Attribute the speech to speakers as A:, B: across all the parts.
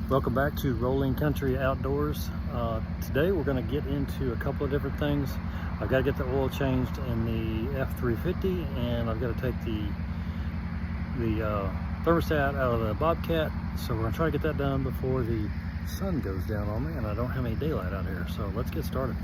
A: Welcome back to Rolling Country Outdoors. Today we're going to get into a couple of different things. I've got to get the oil changed in the F350, and I've got to take the thermostat out of the Bobcat. So we're going to try to get that done before the sun goes down on me, and I don't have any daylight out here. So let's get started.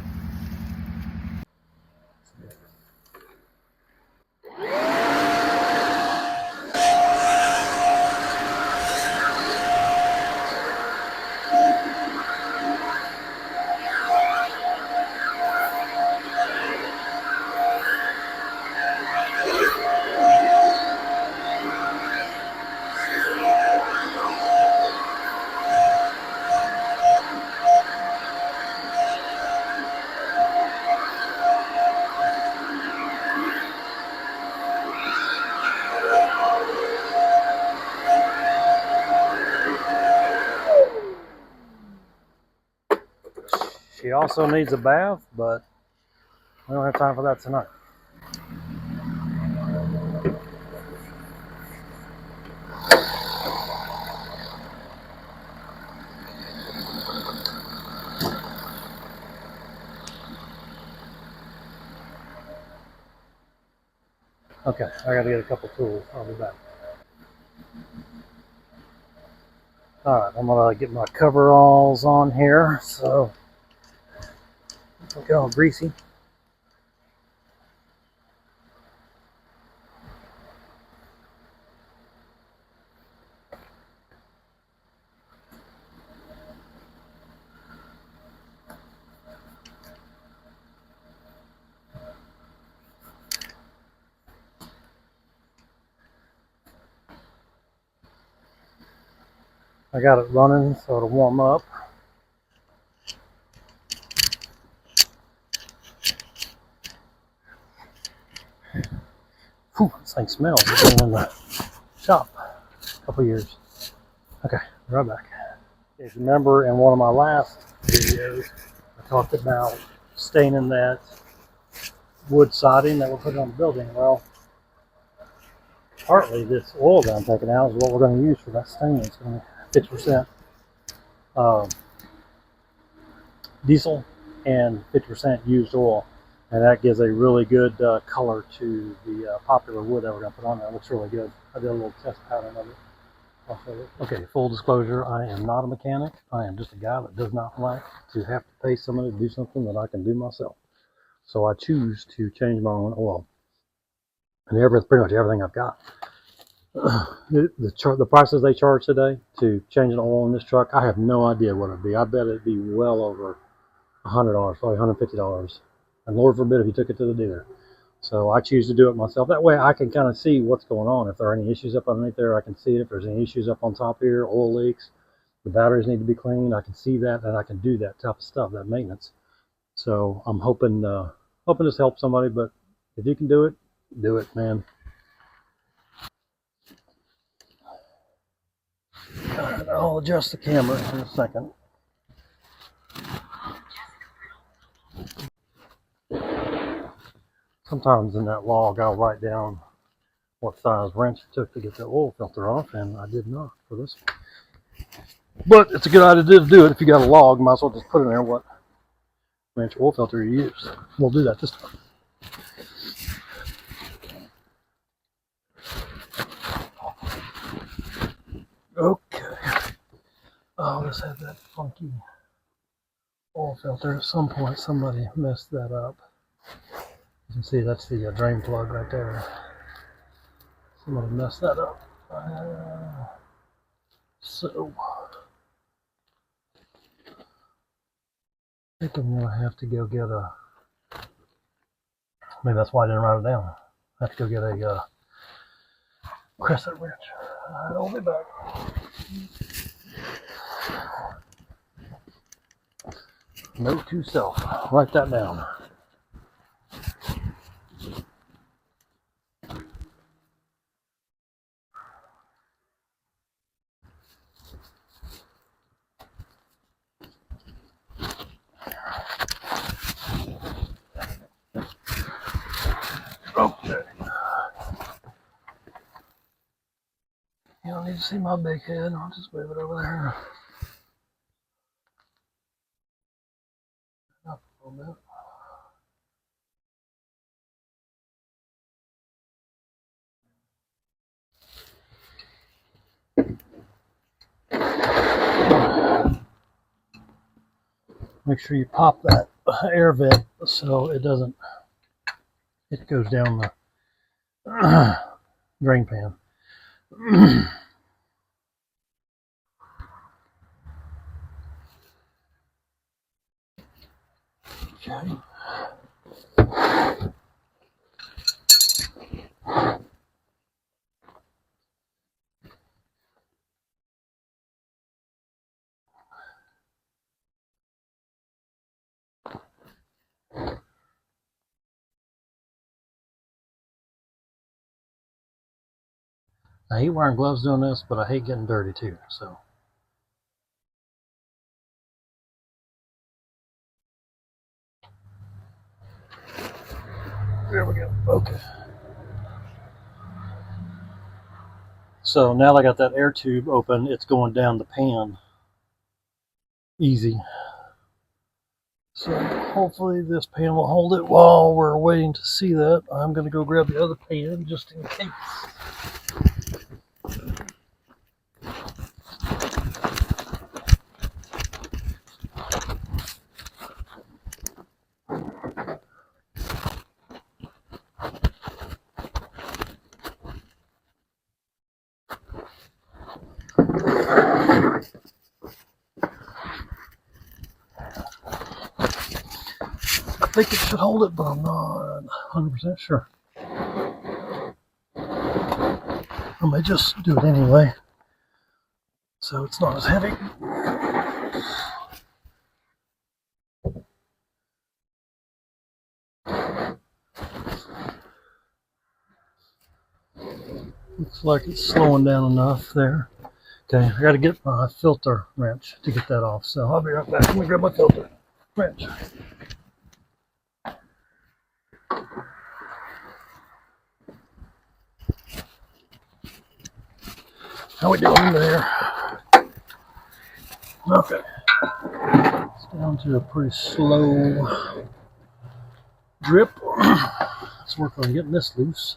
A: She also needs a bath, but we don't have time for that tonight. Okay, I got to get a couple tools. I'll be back. Alright, I'm going to get my coveralls on here, so don't get all greasy. I got it running so it'll warm up. Whew, this thing smells. It's been in the shop a couple years. Okay, right back. If you remember in one of my last videos, I talked about staining that wood siding that we're putting on the building. Well, partly this oil that I'm taking out is what we're going to use for that stain. It's going to be 50% diesel and 50% used oil, and that gives a really good color to the popular wood that we're going to put on there. It looks really good. I did a little test pattern of it. I'll show you. Okay, full disclosure, I am not a mechanic. I am just a guy that does not like to have to pay somebody to do something that I can do myself. So I choose to change my own oil, and pretty much everything I've got. The prices they charge today to change an oil in this truck, I have no idea what it'd be. I bet it'd be well over $100, probably $150. And Lord forbid if you took it to the dealer. So I choose to do it myself. That way I can kind of see what's going on. If there are any issues up underneath there, I can see it. If there's any issues up on top here, oil leaks, the batteries need to be cleaned, I can see that, and I can do that type of stuff, that maintenance. So I'm hoping this helps somebody, but if you can do it, man. I'll adjust the camera in a second. Sometimes in that log I'll write down what size wrench it took to get the oil filter off, and I did not for this one. But it's a good idea to do it. If you got a log, you might as well just put in there what wrench oil filter you use. We'll do that this time. Okay. Oh, this had that funky oil filter. At some point somebody messed that up. You can see that's the drain plug right there. Somebody messed that up. So I think I'm going to have to go get a, maybe that's why I didn't write it down. I have to go get a crescent wrench. I'll be back. Note to self, write that down. Okay. You don't need to see my big head. I'll just move it over there. bit. Make sure you pop that air vent so it doesn't, it goes down the drain pan. Okay. I hate wearing gloves doing this, but I hate getting dirty too, so. There we go. Okay. So now that I got that air tube open, it's going down the pan easy. So hopefully this pan will hold it. While we're waiting to see that, I'm going to go grab the other pan just in case. I think it should hold it, but I'm not 100% sure. I may just do it anyway, so it's not as heavy. Looks like it's slowing down enough there. Okay, I got to get my filter wrench to get that off, so I'll be right back. Let me grab my filter wrench. How we doing there? Okay. It's down to a pretty slow drip. Let's work on getting this loose.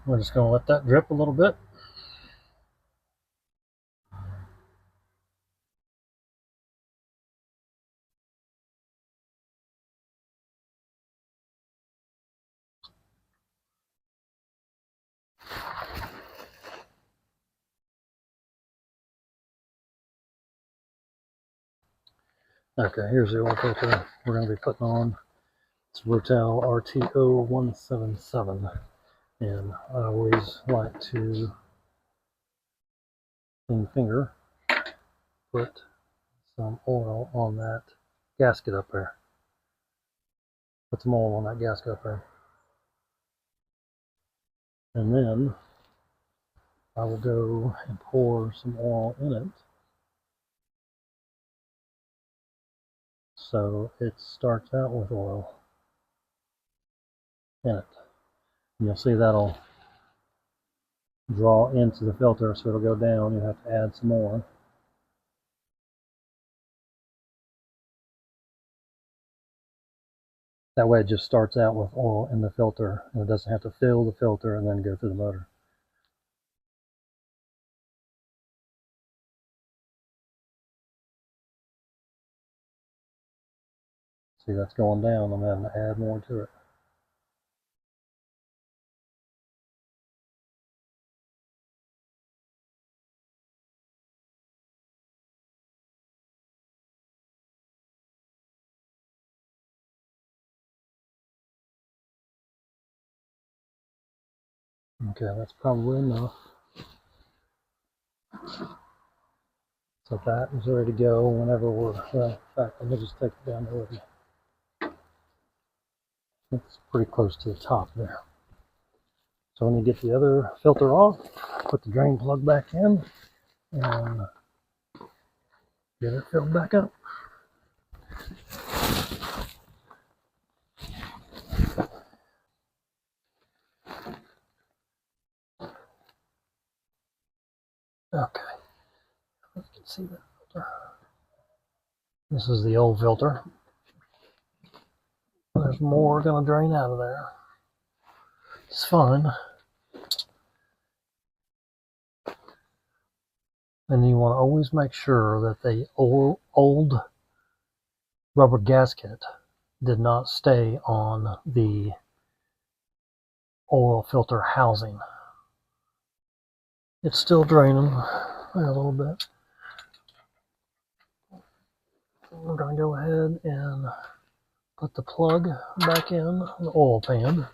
A: We're just going to let that drip a little bit. Okay, here's the oil filter we're going to be putting on. It's Rotel RTO 177, and I always like to clean finger put some oil on that gasket up there. Put some oil on that gasket up there, and then I will go and pour some oil in it so it starts out with oil in it. And you'll see that'll draw into the filter, so it'll go down. You have to add some more. That way it just starts out with oil in the filter, and it doesn't have to fill the filter and then go through the motor. See, that's going down. I'm having to add more to it. Okay, that's probably enough. So that is ready to go whenever we're, well, in fact, let me just take it down there with me. It's pretty close to the top there. So when you get the other filter off, put the drain plug back in and get it filled back up. Okay, you can see that filter. This is the old filter. There's more going to drain out of there. It's fine. And you want to always make sure that the old rubber gasket did not stay on the oil filter housing. It's still draining a little bit. We're going to go ahead and put the plug back in the oil pan.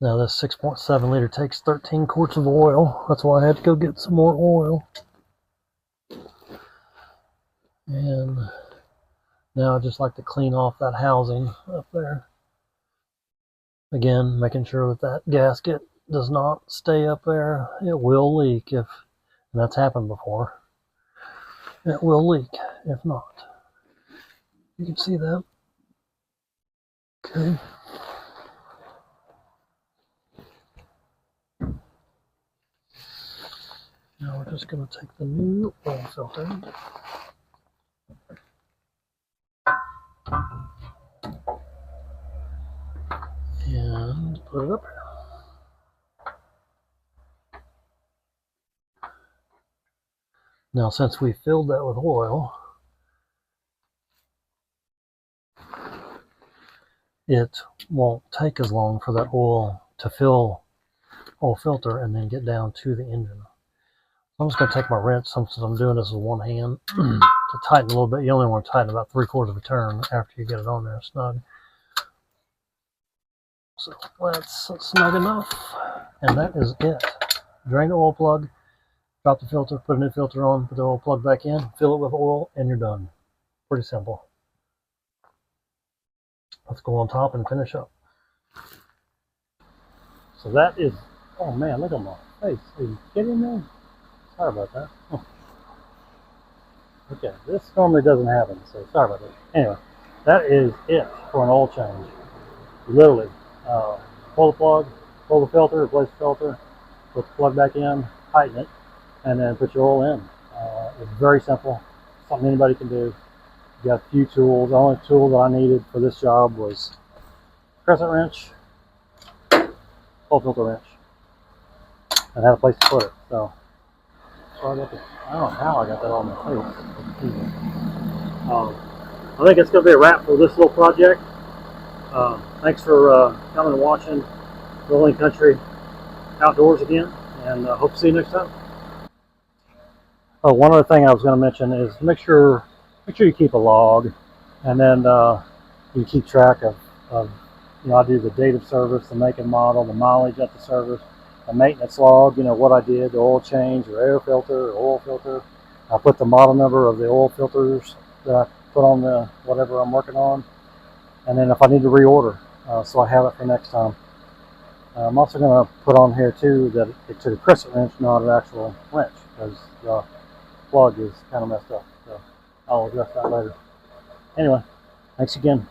A: Now this 6.7 liter takes 13 quarts of oil. That's why I had to go get some more oil. And now I just like to clean off that housing up there. Again, making sure that that gasket does not stay up there. It will leak and that's happened before. It will leak if not. You can see that. Okay. Now we're just going to take the new oil filter and put it up here. Now since we filled that with oil, it won't take as long for that oil to fill oil filter and then get down to the engine. I'm just going to take my wrench, since I'm doing this with one hand, to tighten a little bit. You only want to tighten about 3/4 of a turn after you get it on there snug. So that's snug enough, and that is it. Drain the oil plug, drop the filter, put a new filter on, put the oil plug back in, fill it with oil, and you're done. Pretty simple. Let's go on top and finish up. So that is, oh man, look at my face. Are you kidding me? Sorry about that. Oh. Okay, this normally doesn't happen, so sorry about that. Anyway, that is it for an oil change. Literally, pull the plug, pull the filter, replace the filter, put the plug back in, tighten it, and then put your oil in. It's very simple, something anybody can do. You got a few tools. The only tool that I needed for this job was crescent wrench, oil filter wrench, and had a place to put it. So sorry about I don't know how I got that on my face. I think it's going to be a wrap for this little project. Thanks for coming and watching Rolling Country Outdoors again, and hope to see you next time. Oh, one other thing I was going to mention is make sure you keep a log, and then you keep track of I do the date of service, the make and model, the mileage at the service, the maintenance log, what I did, the oil change, or air filter, or oil filter. I put the model number of the oil filters that I put on the whatever I'm working on, and then if I need to reorder, so I have it for next time. I'm also going to put on here too that it took a crescent wrench, not an actual wrench, because the plug is kind of messed up. So I'll address that later. Anyway, thanks again.